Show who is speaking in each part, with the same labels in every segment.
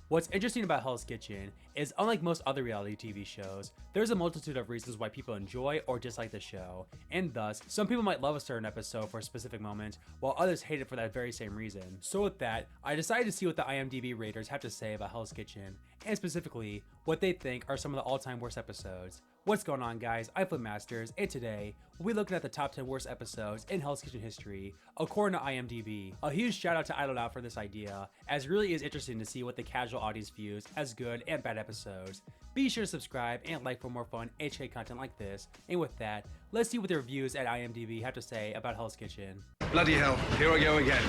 Speaker 1: What's interesting about Hell's Kitchen is, unlike most other reality TV shows, there's a multitude of reasons why people enjoy or dislike the show, and thus, some people might love a certain episode for a specific moment, while others hate it for that very same reason. So with that, I decided to see what the IMDb raters have to say about Hell's Kitchen, and specifically, what they think are some of the all-time worst episodes. What's going on, guys? I'm FlynnMasters, and today, we'll be looking at the top 10 worst episodes in Hell's Kitchen history, according to IMDb. A huge shout out to Idled Out for this idea, as it really is interesting to see what the casual audience views as good and bad episodes. Be sure to subscribe and like for more fun HK content like this, and with that, let's see what the reviews at IMDb have to say about Hell's Kitchen.
Speaker 2: Bloody hell, here I go again.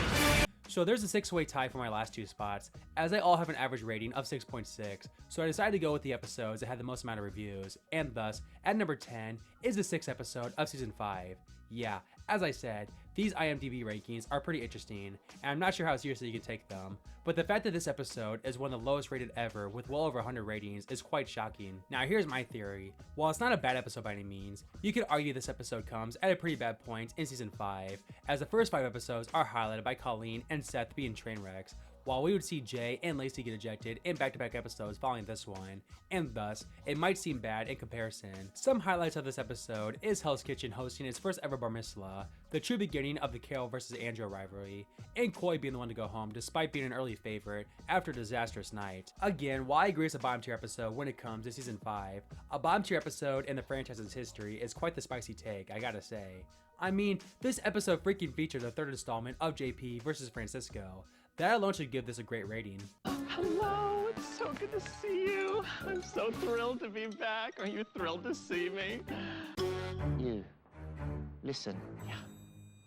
Speaker 1: So there's a 6-way tie for my last two spots, as they all have an average rating of 6.6, so I decided to go with the episodes that had the most amount of reviews, and thus, at number 10 is the 6th episode of season 5. Yeah, as I said, these IMDb rankings are pretty interesting, and I'm not sure how seriously you can take them, but the fact that this episode is one of the lowest rated ever with well over 100 ratings is quite shocking. Now here's my theory. While it's not a bad episode by any means, you could argue this episode comes at a pretty bad point in season 5, as the first 5 episodes are highlighted by Colleen and Seth being train wrecks, while we would see Jay and Lacey get ejected in back-to-back episodes following this one, and thus, it might seem bad in comparison. Some highlights of this episode is Hell's Kitchen hosting its first ever bar mitzvah, the true beginning of the Carol versus Andrew rivalry, and Coy being the one to go home despite being an early favorite after a disastrous night. Again, while I agree it's a bottom tier episode when it comes to season 5, a bottom tier episode in the franchise's history is quite the spicy take, I gotta say. I mean, this episode freaking featured the third installment of JP versus Francisco. That alone should give this a great rating.
Speaker 3: Hello, it's so good to see you. I'm so thrilled to be back. Are you thrilled to see me?
Speaker 4: You, listen.
Speaker 3: Yeah.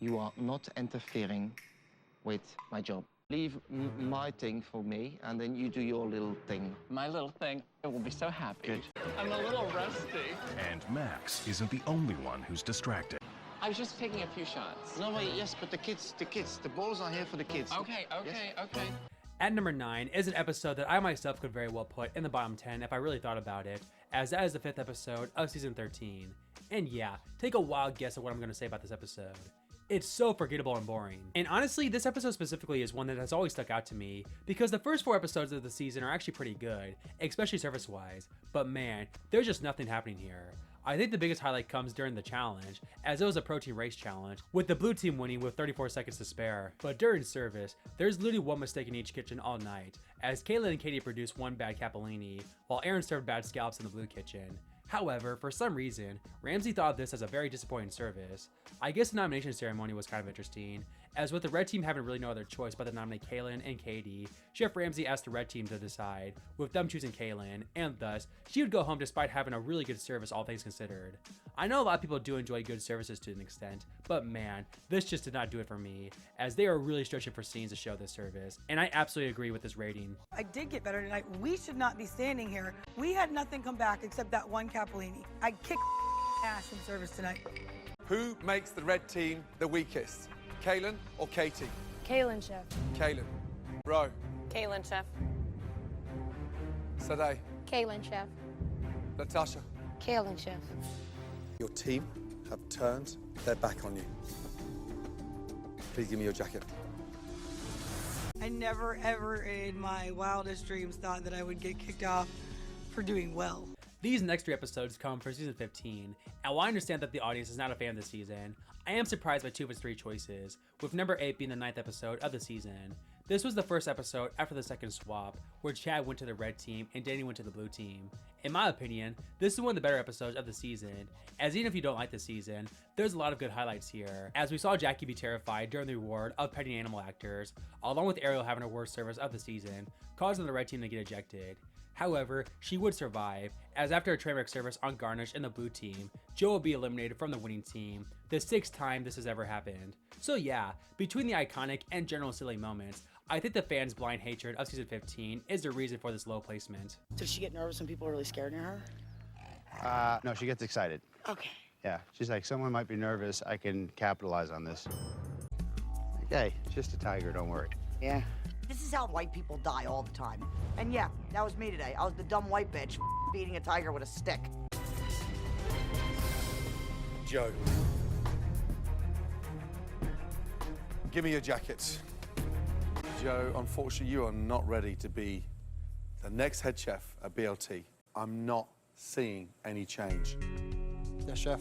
Speaker 4: You are not interfering with my job. Leave my thing for me, and then you do your little thing.
Speaker 3: My little thing, I will be so happy.
Speaker 4: Good.
Speaker 3: I'm a little rusty.
Speaker 5: And Max isn't the only one who's distracted.
Speaker 3: I was just taking a few shots.
Speaker 4: No, wait, yes, but the kids, the balls are here for the kids.
Speaker 3: Okay.
Speaker 1: At number 9 is an episode that I myself could very well put in the bottom 10 if I really thought about it, as that is the 5th episode of season 13. And yeah, take a wild guess at what I'm going to say about this episode. It's so forgettable and boring. And honestly, this episode specifically is one that has always stuck out to me, because the first 4 episodes of the season are actually pretty good, especially surface-wise, but man, there's just nothing happening here. I think the biggest highlight comes during the challenge, as it was a protein race challenge, with the blue team winning with 34 seconds to spare. But during service, there's literally one mistake in each kitchen all night, as Caitlin and Katie produced one bad capellini, while Aaron served bad scallops in the blue kitchen. However, for some reason, Ramsey thought of this as a very disappointing service. I guess the nomination ceremony was kind of interesting, as with the red team having really no other choice but to nominate Kaylin and Katie, Chef Ramsey asked the red team to decide, with them choosing Kaylin, and thus, she would go home despite having a really good service all things considered. I know a lot of people do enjoy good services to an extent, but man, this just did not do it for me, as they are really stretching for scenes to show this service, and I absolutely agree with this rating.
Speaker 6: I did get better tonight. We should not be standing here. We had nothing come back except that one capellini. I kicked ass in service tonight.
Speaker 2: Who makes the red team the weakest? Kaylin or Katie?
Speaker 7: Kaylin, chef.
Speaker 2: Kaylin. Bro.
Speaker 7: Kaylin, chef.
Speaker 2: Sadeh.
Speaker 7: Kaylin, chef.
Speaker 2: Natasha.
Speaker 7: Kaylin, chef.
Speaker 2: Your team have turned their back on you. Please give me your jacket.
Speaker 6: I never, ever in my wildest dreams thought that I would get kicked off for doing well.
Speaker 1: These next 3 episodes come from season 15, and while I understand that the audience is not a fan this season, I am surprised by 2 of its 3 choices, with number 8 being the 9th episode of the season. This was the first episode after the second swap, where Chad went to the red team and Danny went to the blue team. In my opinion, this is one of the better episodes of the season, as even if you don't like the season, there's a lot of good highlights here, as we saw Jackie be terrified during the reward of petting animal actors, along with Ariel having her worst service of the season, causing the red team to get ejected. However, she would survive, as after a trainwreck service on Garnish and the blue team, Joe will be eliminated from the winning team, the 6th time this has ever happened. So yeah, between the iconic and general silly moments, I think the fans' blind hatred of season 15 is the reason for this low placement.
Speaker 6: Did she get nervous when people were really scared of her?
Speaker 8: No, she gets excited.
Speaker 6: Okay.
Speaker 8: Yeah, she's like, someone might be nervous, I can capitalize on this. Hey, it's just a tiger, don't worry.
Speaker 6: Yeah.
Speaker 9: This is how white people die all the time. And yeah, that was me today. I was the dumb white bitch beating a tiger with a stick.
Speaker 2: Joe. Give me your jacket. Joe, unfortunately, you are not ready to be The next head chef at BLT, I'm not seeing any change.
Speaker 8: Yes, chef.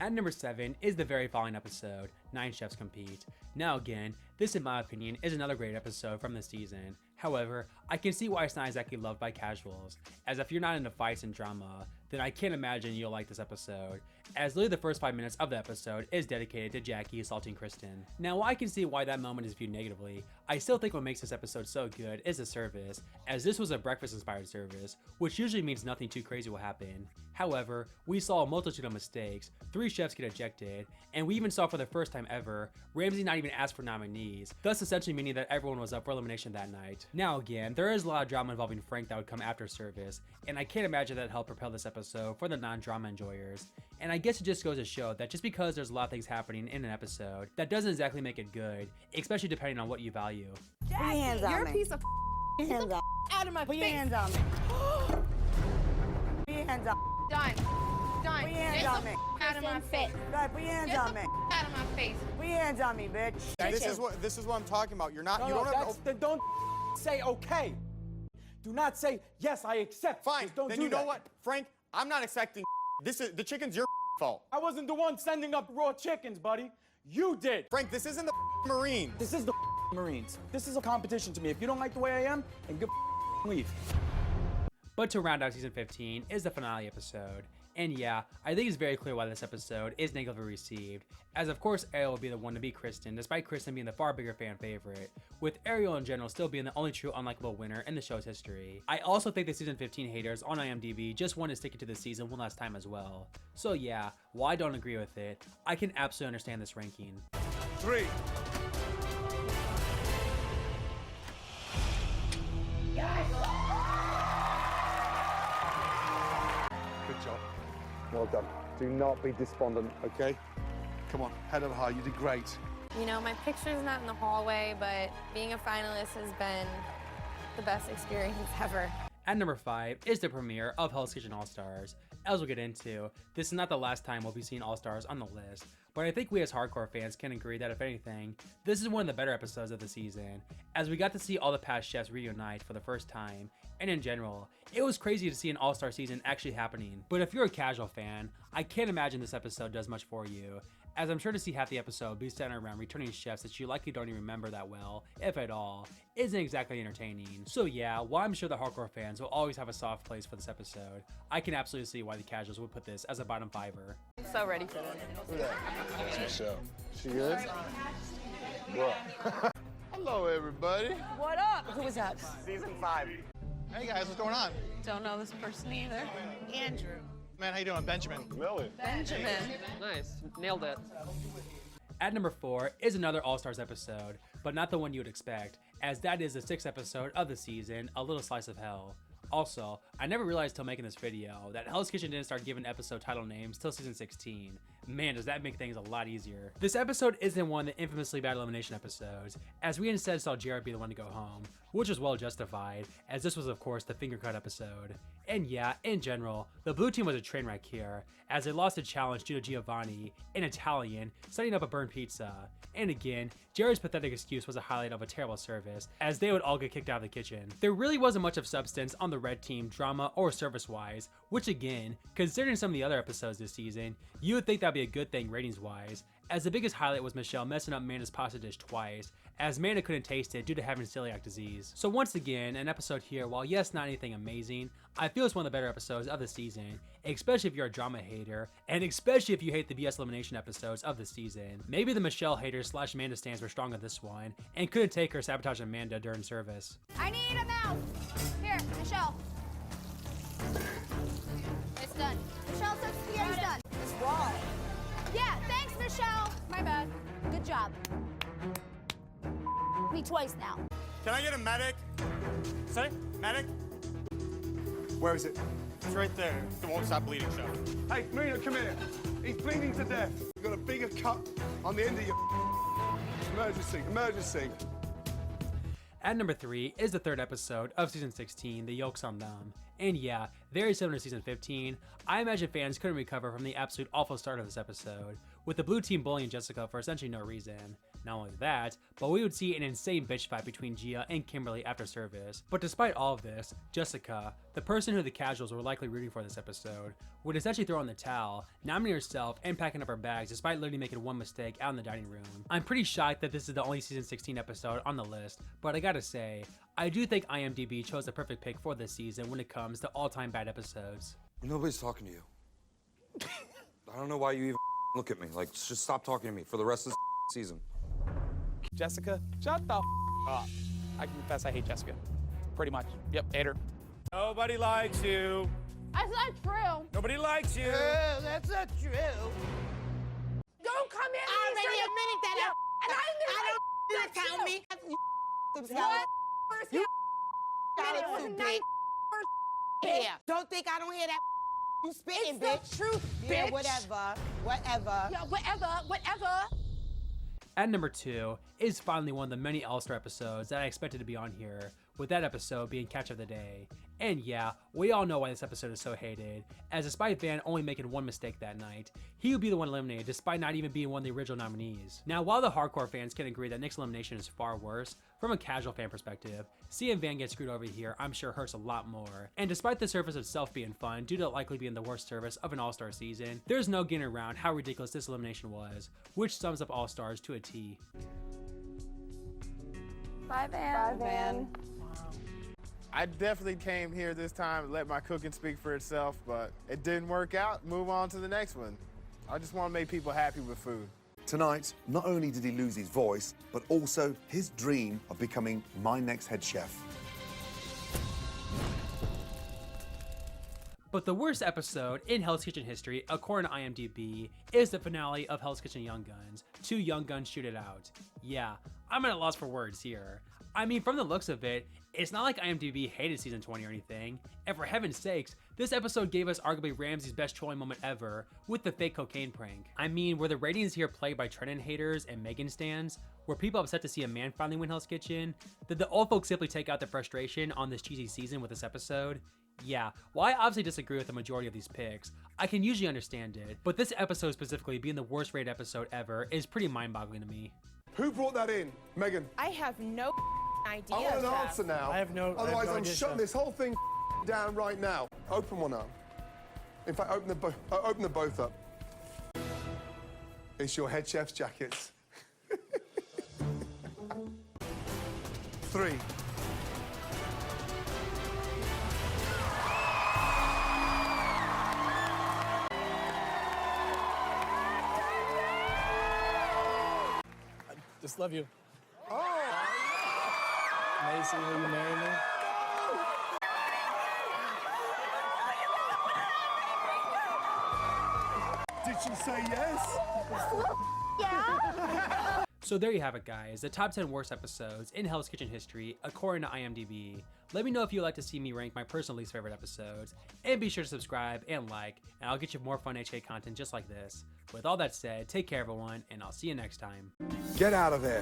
Speaker 1: At number 7 is the very following episode, 9 Chefs Compete. Now again, this in my opinion is another great episode from the season. However, I can see why it's not exactly loved by casuals, as if you're not into fights and drama, then I can't imagine you'll like this episode, as literally the first 5 minutes of the episode is dedicated to Jackie assaulting Kristen. Now while I can see why that moment is viewed negatively, I still think what makes this episode so good is the service, as this was a breakfast inspired service, which usually means nothing too crazy will happen. However, we saw a multitude of mistakes, 3 chefs get ejected, and we even saw for the first time ever, Ramsay not even ask for nominees, thus essentially meaning that everyone was up for elimination that night. Now again, there is a lot of drama involving Frank that would come after service, and I can't imagine that helped propel this episode for the non-drama enjoyers. And I guess it just goes to show that just because there's a lot of things happening in an episode, that doesn't exactly make it good, especially depending on what you value.
Speaker 9: Put your hands on
Speaker 10: You're
Speaker 9: me.
Speaker 10: a piece of
Speaker 9: Put your hands on.
Speaker 10: out of my
Speaker 9: Put
Speaker 10: face.
Speaker 9: your hands on me. Put your hands on.
Speaker 10: Done. Done.
Speaker 9: Put your hands on me.
Speaker 10: Out of my face.
Speaker 9: Right, put your hands
Speaker 10: Get
Speaker 9: on
Speaker 10: the
Speaker 9: me.
Speaker 10: out of my face.
Speaker 9: Put your hands on me, bitch.
Speaker 11: This is what I'm talking about. You're not.
Speaker 12: No,
Speaker 11: you
Speaker 12: no,
Speaker 11: don't have.
Speaker 12: then don't say okay. Do not say yes, I accept.
Speaker 11: Fine.
Speaker 12: Just don't
Speaker 11: then
Speaker 12: do
Speaker 11: you know
Speaker 12: that.
Speaker 11: what, Frank? I'm not accepting. This is the chicken's your fault.
Speaker 12: I wasn't the one sending up raw chickens, buddy. You did.
Speaker 11: Frank, this isn't the Marines.
Speaker 12: This is the Marines. This is a competition to me. If you don't like the way I am, then good leave.
Speaker 1: But to round out season 15 is the finale episode. And yeah, I think it's very clear why this episode is negatively received, as of course Ariel will be the one to beat Kristen, despite Kristen being the far bigger fan favorite, with Ariel in general still being the only true unlikable winner in the show's history. I also think the season 15 haters on IMDb just want to stick it to the season one last time as well. So yeah, while I don't agree with it, I can absolutely understand this ranking.
Speaker 2: 3. Good job. Well done. Do not be despondent, okay? Come on, head up high. You did great.
Speaker 7: You know, my picture's not in the hallway, but being a finalist has been the best experience ever.
Speaker 1: At number 5 is the premiere of Hell's Kitchen All-Stars. As we'll get into, this is not the last time we'll be seeing All-Stars on the list, but I think we as hardcore fans can agree that if anything, this is one of the better episodes of the season, as we got to see all the past chefs reunite for the first time, and in general, it was crazy to see an All-Star season actually happening. But if you're a casual fan, I can't imagine this episode does much for you, as I'm sure to see half the episode be centered around returning chefs that you likely don't even remember that well, if at all, isn't exactly entertaining. So yeah, while I'm sure the hardcore fans will always have a soft place for this episode, I can absolutely see why the casuals would put this as a bottom 5er.
Speaker 7: I'm so ready for this.
Speaker 8: It's Michelle. She good? What? Hello, everybody.
Speaker 7: What up? Who was that?
Speaker 11: Season 5.
Speaker 12: Hey guys, what's going on?
Speaker 7: Don't know this person either. Andrew.
Speaker 12: Man, how you doing, Benjamin?
Speaker 8: Millie.
Speaker 7: Benjamin.
Speaker 3: Nice. Nailed it.
Speaker 1: At number 4 is another All-Stars episode, but not the one you would expect, as that is the 6th episode of the season, A Little Slice of Hell. Also, I never realized till making this video that Hell's Kitchen didn't start giving episode title names till season 16. Man, does that make things a lot easier. This episode isn't one of the infamously bad elimination episodes, as we instead saw Jared be the one to go home, which was well justified, as this was of course the finger cut episode. And yeah, in general, the blue team was a train wreck here, as they lost a challenge due to Giovanni, an Italian, setting up a burnt pizza. And again, Jared's pathetic excuse was a highlight of a terrible service, as they would all get kicked out of the kitchen. There really wasn't much of substance on the red team, drama or service-wise, which again, considering some of the other episodes this season, you would think that'd be a good thing ratings-wise, as the biggest highlight was Michelle messing up Amanda's pasta dish twice, as Amanda couldn't taste it due to having celiac disease. So once again, an episode here, while yes, not anything amazing, I feel it's one of the better episodes of the season, especially if you're a drama hater, and especially if you hate the BS elimination episodes of the season. Maybe the Michelle haters / Amanda stands were strong on this one, and couldn't take her sabotage Amanda during service.
Speaker 10: I need a mouse. Here, Michelle. It's done. Michelle says Spaghetti's done.
Speaker 9: It's raw.
Speaker 10: Yeah, thanks, Michelle. My bad. Good job. Me twice now.
Speaker 11: Can I get a medic?
Speaker 12: Sorry?
Speaker 11: Medic?
Speaker 2: Where is it?
Speaker 11: It's right there. It won't stop bleeding, chef.
Speaker 2: Hey, Marina, come here. He's bleeding to death. You've got a bigger cut on the end of your... Emergency, emergency.
Speaker 1: At number 3 is the 3rd episode of season 16, The Yolks on Them. And yeah, very similar to season 15, I imagine fans couldn't recover from the absolute awful start of this episode, with the blue team bullying Jessica for essentially no reason. Not only that, but we would see an insane bitch fight between Gia and Kimberly after service. But despite all of this, Jessica, the person who the casuals were likely rooting for this episode, would essentially throw in the towel, nominating herself and packing up her bags despite literally making one mistake out in the dining room. I'm pretty shocked that this is the only season 16 episode on the list, but I gotta say, I do think IMDb chose the perfect pick for this season when it comes to all-time bad episodes.
Speaker 13: Nobody's talking to you. I don't know why you even look at me. Like, just stop talking to me for the rest of the season.
Speaker 12: Jessica, shut the up. I can confess I hate Jessica. Pretty much. Yep, hate her.
Speaker 11: Nobody likes you.
Speaker 10: That's not true.
Speaker 11: Nobody likes you.
Speaker 9: That's not true.
Speaker 10: Don't come in.
Speaker 9: I already admitted that.
Speaker 10: And I
Speaker 9: don't need to tell me.
Speaker 10: What?
Speaker 9: You
Speaker 10: It was
Speaker 9: too
Speaker 10: not
Speaker 9: big. Yeah. Don't think I don't hear that. You spitting,
Speaker 10: It's
Speaker 9: bitch.
Speaker 10: the truth,
Speaker 9: Yeah,
Speaker 10: bitch.
Speaker 9: whatever.
Speaker 10: Yeah, whatever.
Speaker 1: At number 2 is finally one of the many All-Star episodes that I expected to be on here, with that episode being Catch of the Day. And yeah, we all know why this episode is so hated, as despite Van only making one mistake that night, he would be the one eliminated despite not even being one of the original nominees. Now, while the hardcore fans can agree that Nick's elimination is far worse, from a casual fan perspective, seeing Van get screwed over here I'm sure hurts a lot more. And despite the service itself being fun, due to it likely being the worst service of an All-Star season, there's no getting around how ridiculous this elimination was, which sums up All-Stars to a T.
Speaker 7: Bye, Van.
Speaker 10: Bye, Van.
Speaker 11: I definitely came here this time and let my cooking speak for itself, but it didn't work out. Move on to the next one. I just want to make people happy with food.
Speaker 2: Tonight, not only did he lose his voice, but also his dream of becoming my next head chef.
Speaker 1: But the worst episode in Hell's Kitchen history, according to IMDb, is the finale of Hell's Kitchen Young Guns. 2 young guns shoot it out. Yeah, I'm at a loss for words here. I mean, from the looks of it, it's not like IMDb hated season 20 or anything, and for heaven's sakes, this episode gave us arguably Ramsey's best trolling moment ever with the fake cocaine prank. I mean, were the ratings here plagued by Trenton haters and Megan stans? Were people upset to see a man finally win Hell's Kitchen? Did the old folks simply take out their frustration on this cheesy season with this episode? Yeah, while I obviously disagree with the majority of these picks, I can usually understand it, but this episode specifically being the worst rated episode ever is pretty mind-boggling to me.
Speaker 2: Who brought that in? Megan.
Speaker 10: I have no idea.
Speaker 2: I want an answer now.
Speaker 12: I have no
Speaker 2: Otherwise, I'm
Speaker 12: idea,
Speaker 2: shutting
Speaker 12: Chef.
Speaker 2: this whole thing down right now. Open one up. In fact, open them both up. It's your head chef's jackets. 3.
Speaker 12: Just love you.
Speaker 2: Oh!
Speaker 12: Macy, will you marry me?
Speaker 2: Did she say yes?
Speaker 10: Yeah.
Speaker 1: So there you have it, guys, the top 10 worst episodes in Hell's Kitchen history according to IMDb. Let me know if you'd like to see me rank my personal least favorite episodes, and be sure to subscribe and like, and I'll get you more fun HK content just like this. With all that said, take care everyone, and I'll see you next time.
Speaker 2: Get out of there.